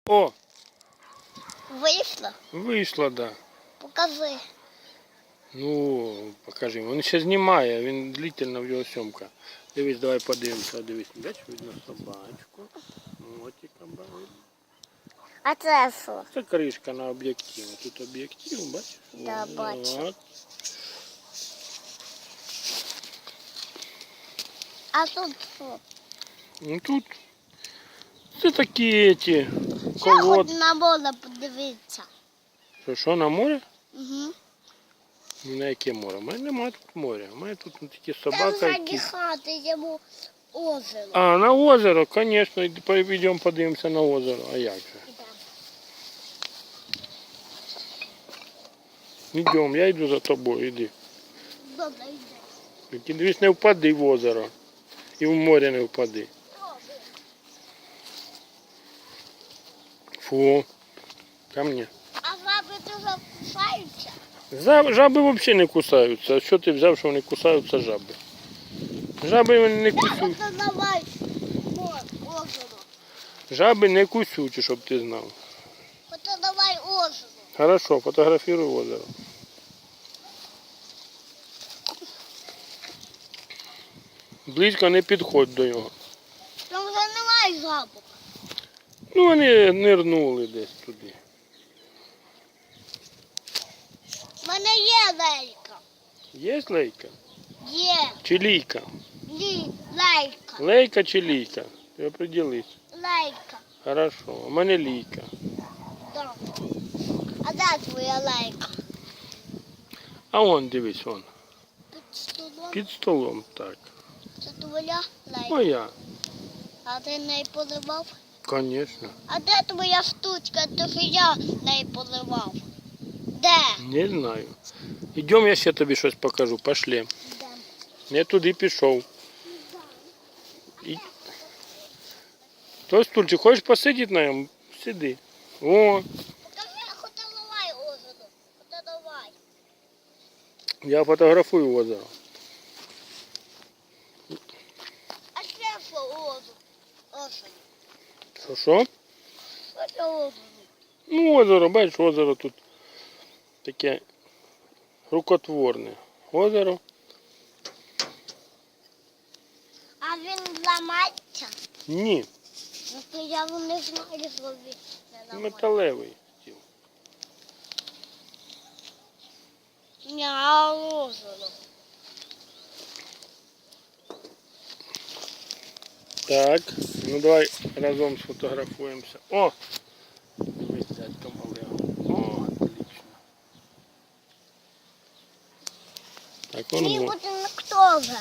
О! Вийшло? Вийшло, так. Да. Покажи. Ну, покажи. Він ще знімає, він длительна в його сьомка. Дивись, давай подивимося. Дивись, бачиш, видно собачку. Мотика бавить. А це що? Це кришка на об'єктив. Тут об'єктив, бачиш? Да, бачу. От. А тут що? Ну тут це такі ті Ще хоч колодки. на море подивитися. Що, на море? Угу. На яке море? У мене немає тут моря. У мене тут тільки Там собака і ззаді кіт. хати, йому озеро. А, на озеро, звісно, йдемо подивимося на озеро. А як же? Йдемо, я йду за тобою, йди. Добре, йде. Тільки дивись, не впади в озеро. І в море не впади. Фу. Ко мне. А жаби дуже кусаються? Жаби взагалі не кусаються. А що ти взяв, що вони кусаються жаби? Жаби вони не кусють. Це давай озеро. Жаби не кусючі, щоб ти знав. Оце давай озеро. Хорошо, фотографируй озеро. Близько не підходь до нього. Там вже немає жабок. Ну вони нирнули десь туди. У мене є лейка. Є лейка? Є. Чи лійка? Лейка. Лейка чи лійка? Ти определись. Лейка. Хорошо, у мене лійка. Да. А де твоя лейка? А вон, дивись, вон. Під столом. Під столом, так. Це твоя лейка. Моя. А ти неї поливав? Конечно. А де твоя штучка, то що я неї поливав? Де? Не знаю. Ідемо, я ще тобі щось покажу. Пошли. Де? Я туди пішов. І... Той стульчик, хочеш посидіти на ньому? Сиди. О, Покажи, хоч давай озеро. Хоч давай. я фотографую озеро. А ще що озеро? Озеро. Що? Що це озеро? Ну, озеро, бачиш, озеро тут таке рукотворне. Озеро. А він ламається? Ні, Ну то я не знаю, що він не ламається. металевий. Ні, а озеро. Так, ну давай разом сфотографуємося. О! Дивись, дядька малий. О, отлично. Так, он Мені вот. буде ніхто вже.